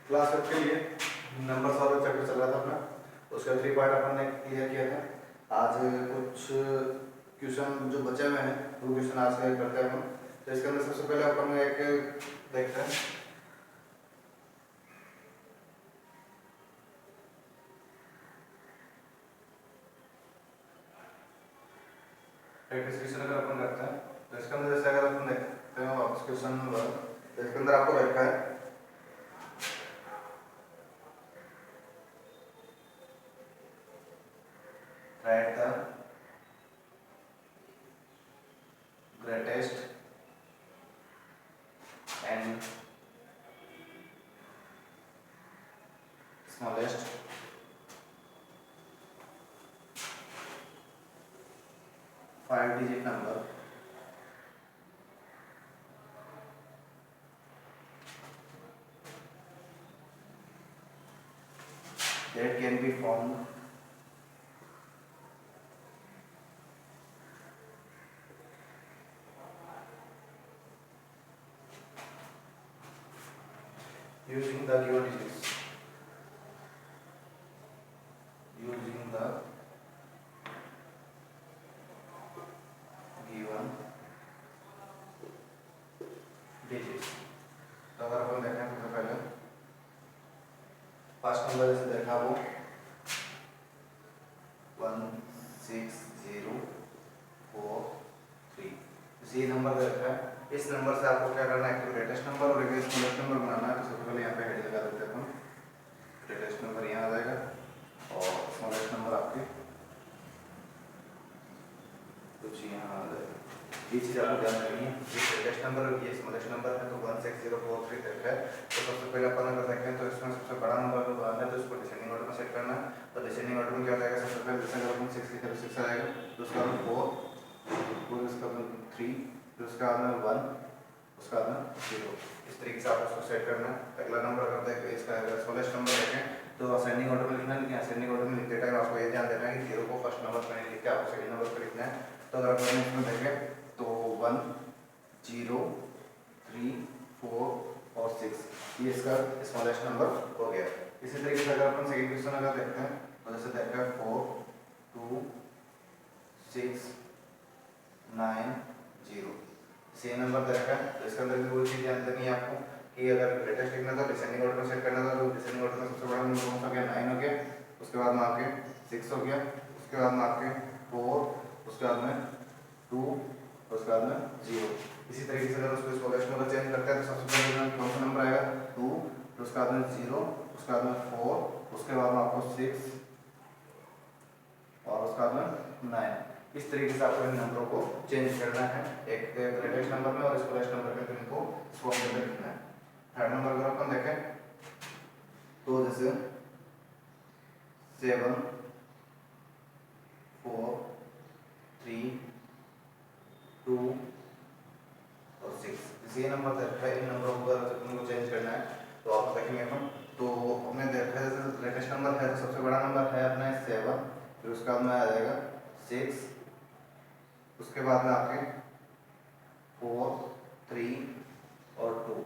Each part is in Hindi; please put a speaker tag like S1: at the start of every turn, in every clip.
S1: क्लास 5 के लिए नंबर वाला चैप्टर चल रहा था अपना, उसका 3 पार्ट अपन ने क्लियर किया था। आज कुछ क्वेश्चन जो बचे हुए हैं वो क्वेश्चन आज का करते हैं अपन। तो इसके अंदर सबसे पहले अपन एक देखते हैं प्रैक्टिस क्वेश्चन अगर अपन करते हैं तो इसके अंदर जैसे अगर अपन देखते हैं वापस क्वेश्चन नंबर, तो इसके अंदर आपको रखा है right the greatest and smallest five digit number that can be formed using the given digits. Using the given digits. तो अगर अपन देखें सबसे पहले फर्स्ट नंबर जैसे देखा वो 16043, ये नंबर देखा है। इस नंबर से आपको क्या करना है, ग्रेटेस्ट नंबर और एक स्मॉलेस्ट नंबर बनाना है। तो सबसे पहले यहाँ पे हेड लगा देते हैं अपन, ग्रेटेस्ट नंबर यहाँ आ जाएगा और स्मॉलेस्ट नंबर आपके कुछ यहाँ आ जाएगा। ये चीज़ आपको ध्यान रखनी है, ये ग्रेटेस्ट नंबर और ये स्मॉलेस्ट नंबर है। तो 16043 तक है। तो सबसे पहले अपन अगर देखें तो इसमें सबसे बड़ा नंबर जो बनाना है तो इसको डिसेंडिंग ऑर्डर में सेट करना है। तो डिसेंडिंग ऑर्डर में क्या हो जाएगा, सबसे पहले जैसे अगर अपन 6 लिखे तो 6 आएगा, तो उसका बाद 4, फिर उसका बाद 3, फिर उसका बाद 1, उसका बाद 0। इस तरीके से आप उसको सेट करना है। अगला नंबर अगर देखें इसका स्मॉलेस्ट नंबर देखें तो असेंडिंग ऑर्डर में लिखना है, लेकिन असेंडिंग ऑर्डर में लिखते टाइम आपको ये ध्यान देना है कि 0 को फर्स्ट नंबर पर नहीं लिख के आपको सेकंड नंबर पर लिखना है। तो अगर अपन इसमें देखें तो 1 0 3 4 और 6, ये इसका स्मॉलेस्ट नंबर हो गया। इसी तरीके से अगर अपन सेकंड क्वेश्चन अगर देखते हैं तो जैसे देखा है 4 2 6 9 0, सेम नंबर देखा है। तो इसके अंदर भी वही चीज़ ध्यान देनी है आपको कि अगर ग्रेटेस्ट लिखना था डिसेंडिंग ऑर्डर में सेट करना था। तो डिसेंडिंग ऑर्डर में सबसे बड़ा नंबर कौन सा हो गया, 9 हो गया, उसके बाद में आपके 6 हो गया, उसके बाद में आपके 4, उसके बाद में 2, उसके बाद में 0। इसी तरीके से अगर उसको स्मॉलेस्ट नंबर चेंज करते हैं तो सबसे पहले कौन सा नंबर आएगा 2, फिर उसके बाद में 0, उसके बाद में 4, उसके बाद में आपको 6 और उसके बाद में 9। इस तरीके से आपको इन नंबरों को चेंज करना है, एक ग्रेटेस्ट नंबर में और स्मॉलेस्ट नंबर में इनको स्वैप करके लिखना है। थर्ड नंबर अगर अपन देखें तो जैसे 7 4 3 2 और 6, ये नंबर देखा है। इन नंबरों को अगर तुमको चेंज करना है तो आप देखेंगे अपन, तो अपने देखा है जैसे ग्रेटेस्ट नंबर है तो सबसे बड़ा नंबर है अपना 7, फिर उसके बाद में आ जाएगा 6, उसके बाद में आपके 4 3 और 2।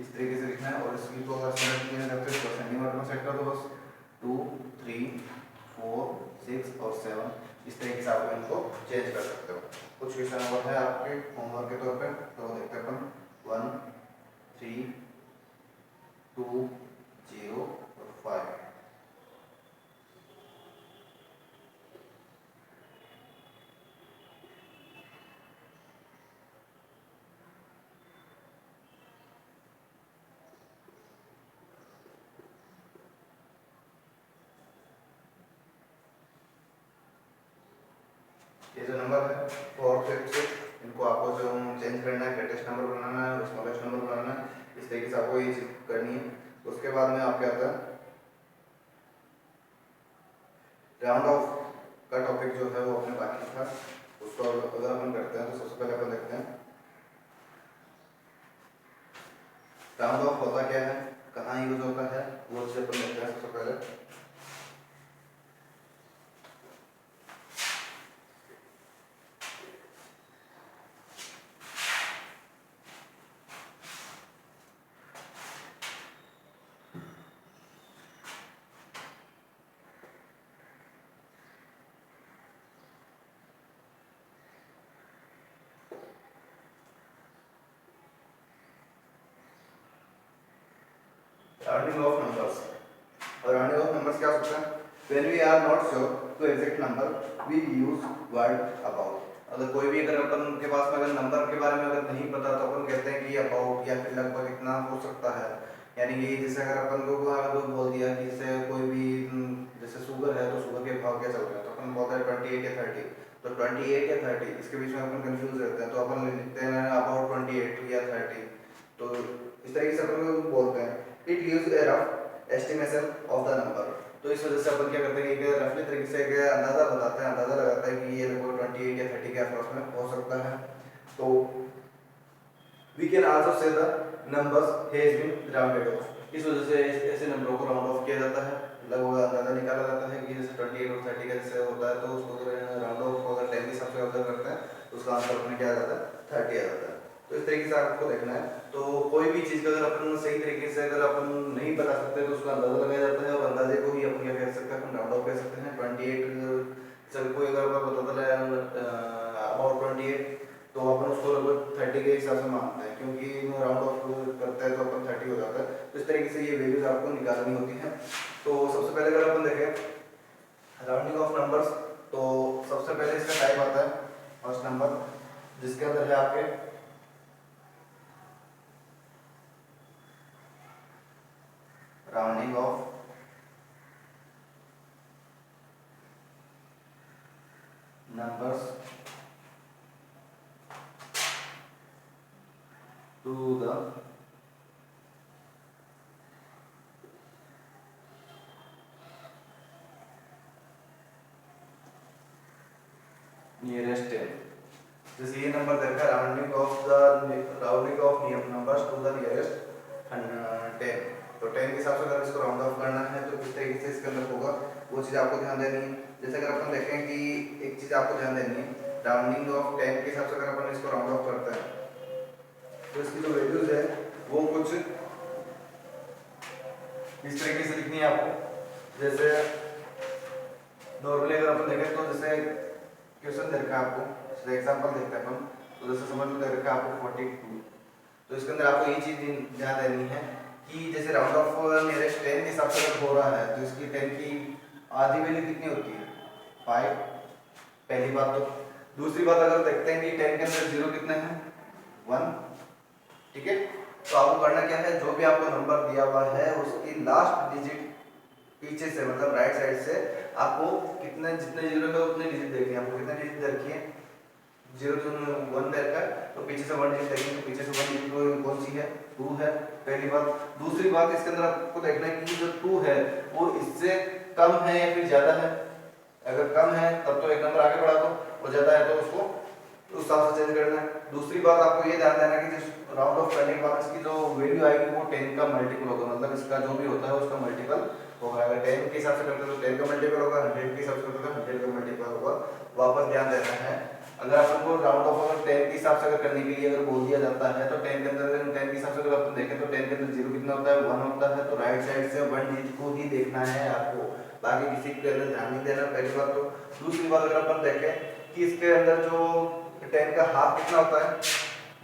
S1: इस तरीके से लिखना है। और इसकी को अगर सेलेक्ट करते हैं तो असेंडिंग ऑर्डर में सेट कर दो बस 2 3 4 6 और 7। इस तरीके से आप इनको चेंज कर सकते हो। कुछ क्वेश्चन और है आपके होमवर्क के तौर पे, तो देखते हैं अपन 1 3 2 0 और 5। ये जो नंबर है 4 5 6, इनको आपको जो चेंज करना है, ग्रेटेस्ट नंबर बनाना है और स्मॉलेस्ट नंबर बनाना है। इस तरीके से आपको ये चीज करनी है। उसके बाद में आपके आता है राउंड ऑफ का टॉपिक जो है वो अपने बाकी था, उसको अगर अपन करते हैं तो सबसे पहले अपन देखते हैं राउंड ऑफ होता क्या है, कहाँ यूज होता है, वो चीज अपन देखते हैं सबसे पहले। Rounding off numbers. और राउंडिंग ऑफ नंबर्स क्या हो सकता है? When we are not sure to exact number we use word about. अगर कोई भी अगर अपन के पास में अगर नंबर के बारे में अगर नहीं पता तो अपन कहते हैं कि अबाउट या फिर लगभग इतना हो सकता है। यानी कि जैसे अगर अपन को अगर बोल दिया कि जैसे कोई भी जैसे शुगर है तो शुगर के भाव क्या चल रहे हैं तो अपन बोलते हैं 28 या 30। तो 28 या 30 इसके बीच में अपन कंफ्यूज रहते हैं तो अपन लिखते हैं अबाउट 28 या 30। तो इस तरीके से अपन बोलते हैं। It gives A rough estimation of the number. तो इस वजह से अपन क्या करते हैं कि रफली तरीके से एक अंदाजा बताते हैं, अंदाजा लगाते हैं कि ये लगभग 28 या 30 के आसपास में हो सकता है। तो we can also say the numbers has been rounded off. इस वजह से ऐसे नंबरों को राउंड ऑफ किया जाता है, लगभग अंदाजा निकाला जाता है कि जैसे 28 और 30 का जैसे होता है तो उसको राउंड ऑफ अगर 10 के हिसाब से ऑब्जर्व करते हैं तो उसका आंसर अपने क्या आ जाता है 30 आ जाता है। तो इस तरीके से आपको देखना है। तो कोई भी चीज का अगर अपन सही तरीके से अगर अपन नहीं बता सकते तो उसका अंदाजा लगाया जाता है और अंदाजे को ही अपन क्या कह सकते हैं, अपन राउंड ऑफ कह सकते हैं। 28 चल कोई अगर मैं बताता है अबाउट 28 तो अपन उसको लगभग 30 के हिसाब से मानते हैं क्योंकि राउंड ऑफ करते हैं तो अपन 30 हो जाता है। तो इस तरीके से ये वैल्यूज आपको निकालनी होती हैं। तो सबसे पहले अगर अपन देखें राउंडिंग ऑफ नंबर्स तो सबसे पहले इसका टाइप आता है फर्स्ट नंबर जिसके अंदर है आपके rounding off numbers to the nearest 10। जैसे ये नंबर देखा rounding off numbers to the nearest 10। तो 10 के हिसाब से अगर इसको राउंड ऑफ करना है तो किस तरीके से इसके अंदर होगा वो चीज़ आपको ध्यान देनी है। जैसे अगर अपन देखें कि एक चीज़ आपको ध्यान देनी है राउंडिंग ऑफ 10 के हिसाब से अगर अपन इसको राउंड ऑफ करते हैं तो इसकी जो वैल्यूज है वो कुछ इस तरीके से लिखनी है आपको। जैसे नॉर्मली अगर अपन देखें तो जैसे क्वेश्चन दे रखा है आपको, जैसे एग्जांपल देखते हैं अपन तो जैसे समझ लो दे रखा है आपको 42। तो इसके अंदर आपको ये चीज़ ध्यान देनी है कि जैसे राउंड ऑफ नियरेस्ट 10 के हिसाब से अगर हो रहा है तो इसकी 10 की आधी वैल्यू कितनी होती है 5, पहली बात। तो दूसरी बात अगर देखते हैं कि 10 के अंदर 0 कितने हैं 1, ठीक है। तो आपको करना क्या है जो भी आपको नंबर दिया हुआ है उसकी लास्ट डिजिट पीछे से मतलब राइट साइड से आपको कितने जितने जीरो है उतने डिजिट देखनी है। आपको कितने डिजिट रखी है 0 तो 1 देखकर तो पीछे से 1 डिजिट देखनी है। तो पीछे से 1 डिजिट कौन सी है 2 है पहली बात। दूसरी बात इसके अंदर आपको देखना है कि जो 2 है वो इससे कम है या फिर ज्यादा है। अगर कम है तब तो एक नंबर आगे बढ़ा दो और ज्यादा है तो उसको उस हिसाब से चेंज करना है। दूसरी बात आपको ये ध्यान देना कि जिस राउंड ऑफ करने के बाद इसकी जो वैल्यू आएगी वो 10 का मल्टीपल होगा, मतलब इसका जो भी होता है उसका मल्टीपल होगा। अगर 10 के हिसाब से करते तो 10 का मल्टीपल होगा, 100 के हिसाब से करते तो 100 का मल्टीपल होगा। वापस ध्यान देना है अगर अपन को राउंड ऑफ अगर 10 के हिसाब से अगर करने के लिए अगर बोल दिया जाता है तो 10 के अंदर 10 के हिसाब से अगर अपन देखें तो 10 के अंदर 0 कितना होता है 1 होता है। तो राइट साइड से 1 डिजिट को ही देखना है आपको, बाकी किसी के अंदर ध्यान नहीं देना पहली बात। तो दूसरी बात अगर अपन देखें कि इसके अंदर जो 10 का हाफ कितना होता है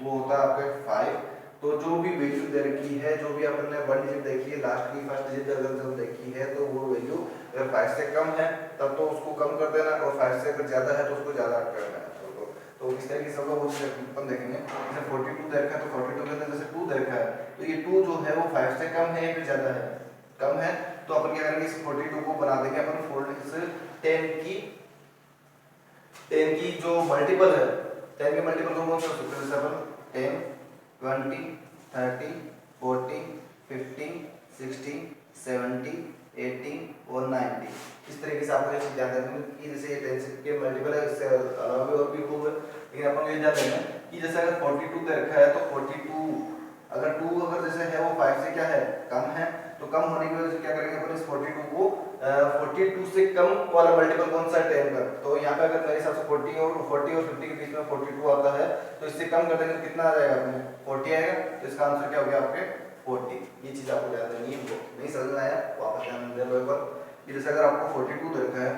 S1: वो होता है आपके 5। तो जो भी वैल्यू दे रखी है जो भी अपन ने 1 डिजिट देखी है लास्ट की फर्स्ट डिजिट अगर जो देखी है तो वो वैल्यू अगर 5 से कम है तब तो उसको कम कर देना और 5 से अगर ज्यादा है तो उसको ज्यादा ऐड करना है। तो इस तरीके से वो अपन देखेंगे जैसे 42 दे रखा है तो 42 के अंदर जैसे 2 दे रखा है तो ये 2 जो है वो 5 से कम है या फिर ज्यादा है कम है। तो अपन क्या करेंगे इस 42 को बना देंगे अपन फोल्ड से 10 की जो मल्टीपल है 10 के मल्टीपल को कौन सा हो सकता है जैसे अपन 10 20 30 40 50 60 70 80 और 90 इस तरीके से आपको ये ध्यान रखना कि जैसे ये 10 के मल्टीपल है इससे अलावा भी और भी खूब है लेकिन अपन ये ध्यान रखना कि जैसे अगर 42 दे रखा है तो 42 अगर 2 अगर जैसे है वो 5 से क्या है कम है तो कम होने की वजह से क्या करेंगे अपन इस 42 को 42 से कम वाला मल्टीपल कौन सा है 10 का। तो यहाँ पे अगर मेरे हिसाब से 40 और 50 के बीच में 42 आता है तो इससे कम कर देंगे तो कितना आ जाएगा अपने 40 आएगा। तो इसका आंसर क्या हो गया आपके 40। ये चीज आपको ध्यान देनी है। नहीं समझ में आया वापस ध्यान दे लो एक बार कि जैसे अगर आपको 42 दे रखा है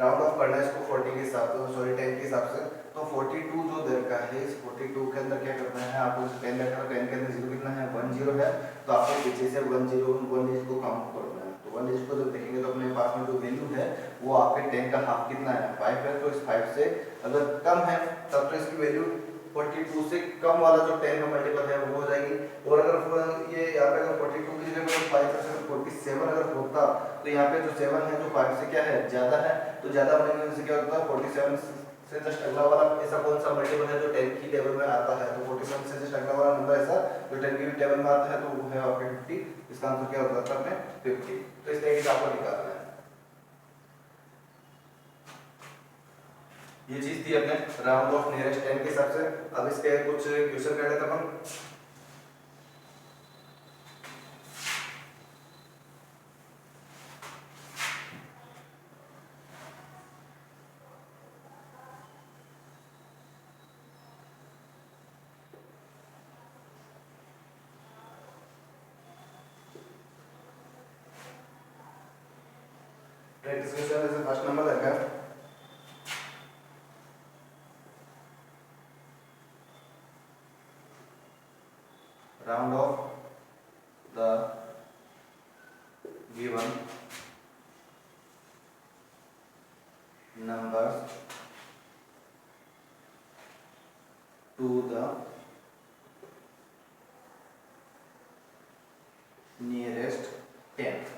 S1: राउंड ऑफ करना है इसको 40 के हिसाब से 10 के हिसाब से तो 42 जो दे रखा है, इस 42 के अंदर क्या करना है आपको, 10 रखा है, 10 के अंदर 0 कितना है 10 है, तो आपको पीछे से 1 डिजिट को काउंट करना है। तो 1 डिजिट को जब देखेंगे तो अपने पास में जो वैल्यू है वो आपके 10 का हाफ कितना है 5 है, तो इस 5 से अगर कम है तब तो इसकी वैल्यू 42 से कम वाला जो 10 का मल्टीपल है वो हो जाएगी। और अगर ये यहाँ पे अगर 42 की जगह पर 5 से 47 अगर होता तो यहाँ पे जो 7 है जो 5 से क्या है ज्यादा है, तो ज्यादा होने से क्या होता है 47 से जस्ट अगला वाला ऐसा कौन सा मल्टीपल है जो 10 की टेबल में आता है, तो 47 से जस्ट अगला वाला नंबर ऐसा जो 10 की टेबल में आता है तो वो है आपके 50। इसका आंसर क्या होता है अपने 50। तो इस तरीके से आपको निकालना है। ये चीज थी अपने राउंड ऑफ नियरेस्ट 10 के हिसाब से। अब इसके कुछ क्वेश्चन कर लेते हैं अपन। प्रैक्टिस क्वेश्चन जैसे फर्स्ट नंबर रखा है, round off the given numbers to the nearest 10।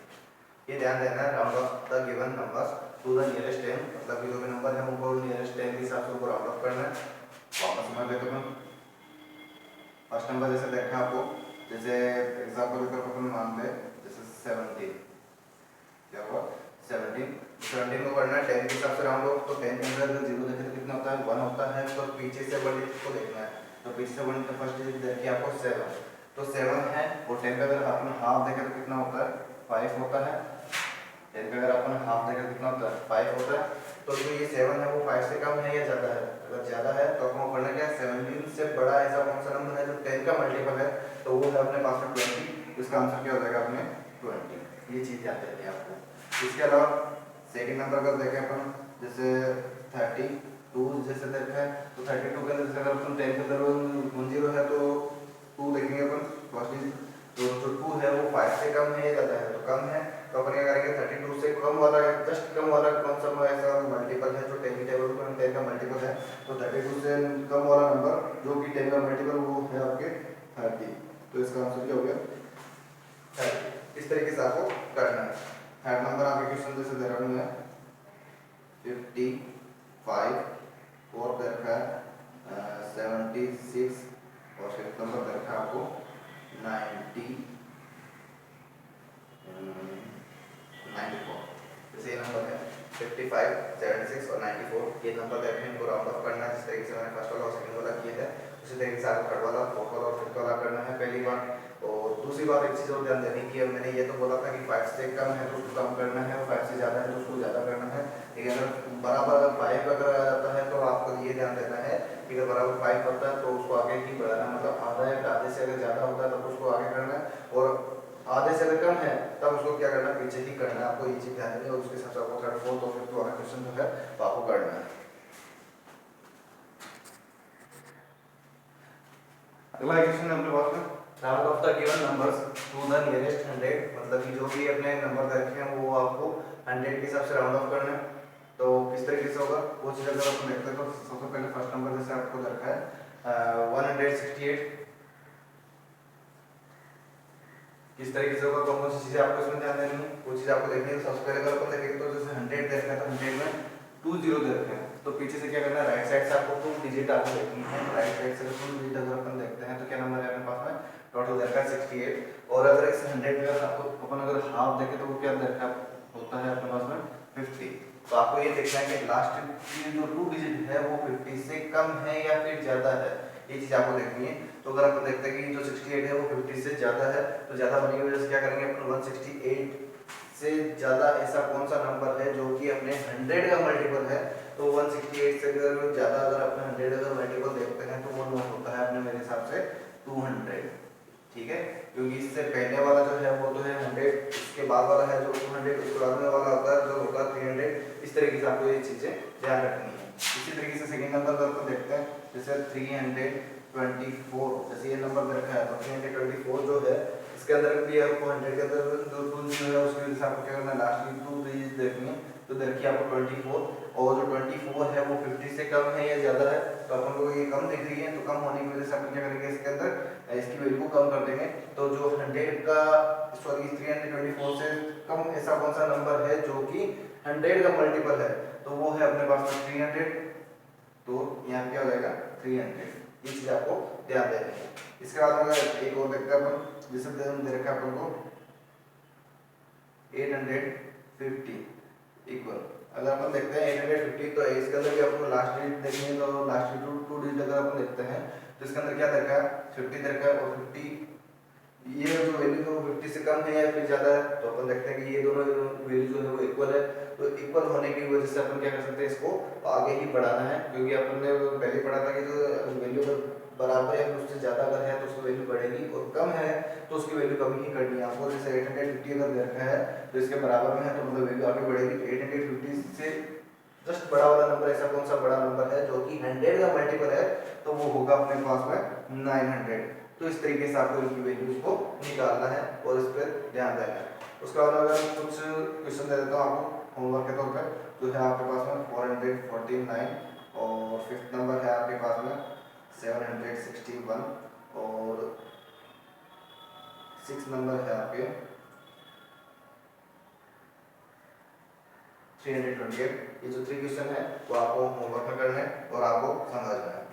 S1: ये ध्यान देना है, round off the given numbers to the nearest 10, मतलब कि जो भी नंबर है उनको नियरेस्ट 10 के हिसाब से उनको राउंड ऑफ करना है। वापस समझ लेते हैं। फर्स्ट नंबर जैसे देखा आपको, जैसे एग्जांपल के तौर पर अपन मान ले जैसे 17, क्या हुआ 17 को करना है 10 के हिसाब से राउंड ऑफ। तो 10 के अंदर 0 देखे तो कितना होता है 1 होता है, तो पीछे से 1 डिजिट को देखना है, तो पीछे से 1 का फर्स्ट डिजिट देखिए आपको 7, तो 7 है। और 10 का अगर अपन हाफ देखें तो कितना होता है 5 होता है। 10 का अगर अपन हाफ देखें तो कितना होता है 5 होता है। तो जो ये 7 है वो 5 से कम है या ज्यादा है, अगर ज्यादा है तो आपको करना क्या है 17 से बड़ा ऐसा कौन सा नंबर है जो 10 का मल्टीपल है, तो वो है अपने पास में 20। इसका आंसर क्या हो जाएगा अपने 20। ये चीज याद रखनी है आपको। इसके अलावा सेकंड नंबर का देखें अपन, जैसे 32 जैसे देखा है, तो 32 के अंदर जैसे अगर अपन 10 के अंदर 10 है तो 2 देखेंगे अपन फर्स्ट, तो जो 2 है वो 5 से कम है या ज्यादा है, तो कम है। तो अपन क्या करेंगे 32 से कम वाला जस्ट कम वाला कौन सा ऐसा मल्टीपल है जो 10 की टेबल में 10 का मल्टीपल है, तो 32 से कम वाला नंबर जो कि 10 का मल्टीपल वो है आपके 30। तो इसका आंसर क्या हो गया 30। इस तरीके से आपको करना है। थर्ड नंबर आपके क्वेश्चन जैसे दे रहा हूं मैं 55 और दे रखा है 76 और फिफ्थ नंबर दे रखा है आपको 94। जैसे ये नंबर है 55, 76 और 94, ये नंबर देखने हैं, इनको राउंड ऑफ करना है जिस तरीके से मैंने फर्स्ट वाला और सेकंड वाला किया है, उसी तरीके से आपको थर्ड वाला, फोर्थ वाला और फिफ्थ वाला करना है पहली बार। और दूसरी बात एक चीज़ और ध्यान देने की है, मैंने ये तो बोला था कि 5 से कम है तो उसको कम करना है, और 5 से ज़्यादा है तो उसको ज़्यादा करना है। लेकिन अगर बराबर 5 अगर आ जाता है तो आपको ये ध्यान देना है कि अगर बराबर 5 होता है तो उसको आगे ही बढ़ाना, मतलब आधा या आधे से अगर ज़्यादा होता है तो उसको आगे करना है, और आधे से अगर कम है तब उसको क्या करना है पीछे ही करना है। आपको ये चीज़ ध्यान देनी है, और उसके हिसाब से आपको थर्ड, फोर्थ और फिफ्थ वाला क्वेश्चन जो है वो आपको करना है। अगला क्वेश्चन है अपने पास में round off the given numbers to the nearest 100, मतलब कि जो भी अपने नंबर रखे हैं वो आपको 100 के हिसाब से राउंड ऑफ करना है। तो किस तरीके से होगा वो चीज़ अगर अपन देखते हैं तो सबसे पहले फर्स्ट नंबर जैसे आपको रखा है 168, किस तरीके से होगा, कौन कौन सी चीजें आपको इसमें ध्यान देनी है वो चीज आपको देखनी है। सबसे पहले अगर अपन देखेंगे तो जैसे 100 दे रखा है तो 100 में 2 0 दे रखे हैं, तो पीछे से क्या करना है राइट साइड से आपको 2 डिजिट आपको देखनी है। राइट साइड से 2 डिजिट अगर अपन देखते हैं तो क्या नंबर है अपने पास में टोटल दे रखा है 68। और अगर इस 100 में आपको अपन अगर हाफ देखें तो वो क्या दे रखा होता है अपने पास में 50। तो आपको ये देखना है कि लास्ट की जो 2 डिजिट है वो 50 से कम है या फिर ज्यादा है, ये चीज आपको देखनी है। तो अगर अपन देखते हैं कि जो 68 है वो 50 से ज्यादा है, तो ज्यादा होने की वजह से क्या करेंगे अपन 168 से ज्यादा ऐसा कौन सा नंबर है जो कि अपने 100 का मल्टीपल है, तो 168 से अगर ज्यादा अगर अपने 100 का मल्टीपल देखते हैं तो वो नोट होता है अपने मेरे हिसाब से 200, ठीक है, क्योंकि इससे पहले वाला जो है वो तो है 100, इसके बाद वाला है जो 200, उसके बाद में वाला होता है जो होगा 300। इस तरीके से आपको ये चीजें ध्यान रखनी है। इसी तरीके से सेकंड नंबर पर अपन देखते हैं, जैसे 324, जैसे ये नंबर रखा है तो 324 जो है इसके अंदर भी आपको 100 के अंदर जो 2 जीरो है उसके हिसाब से क्या करना है, लास्ट की 2 डिजिट देखनी है। तो देखिए आपको 24 और जो 24 है वो 50 से कम है या ज़्यादा है, तो अपन को ये कम दिख रही है, तो कम होने की वजह से अपन क्या करेंगे, इसके अंदर इसकी वैल्यू को कम कर देंगे। तो जो 100 का सॉरी 324 से कम ऐसा कौन सा नंबर है जो कि 100 का मल्टीपल है, तो वो है अपने पास में 300। तो यहाँ क्या हो जाएगा 300, ये चीज आपको ध्यान देनी है। इसके बाद अगर एक और देखते हैं अपन, जैसे दे रखा है अपन को 850 इक्वल, अगर अपन देखते हैं 850 तो इसके अंदर भी आपको लास्ट डिजिट देखनी है, तो लास्ट डिजिट 2 डिजिट अगर अपन देखते हैं तो इसके अंदर क्या देखा है 50 देखा है, और 50 ये जो वैल्यू है वो 50 से कम है या फिर ज्यादा है, तो अपन देखते हैं कि ये दोनों वैल्यू जो है वो इक्वल है। तो इक्वल होने की वजह से अपन क्या कर सकते हैं, इसको आगे ही बढ़ाना है, क्योंकि अपन ने पहले पढ़ा था कि जो वैल्यू बराबर या फिर उससे ज्यादा अगर है तो उसकी वैल्यू बढ़ेगी, और कम है तो उसकी वैल्यू कम ही करनी है आपको। जैसे 850 अगर दे रखा है तो इसके बराबर में है तो मतलब वैल्यू आगे बढ़ेगी। तो 850 से जस्ट बड़ा वाला नंबर ऐसा कौन सा बड़ा नंबर है जो कि 100 का मल्टीपल है, तो वो होगा अपने पास में 900। तो इस तरीके से आपको इनकी वैल्यूज को निकालना है और इस पर ध्यान देना है। उसके बाद अगर कुछ क्वेश्चन दे देता हूँ आपको होमवर्क के तौर पर, जो है आपके पास में 449, और फिफ्थ नंबर है आपके पास में 761, और 6 नंबर है आपके 328। ये जो 3 क्वेश्चन है वो आपको होमवर्क में करना है और आपको समझना है।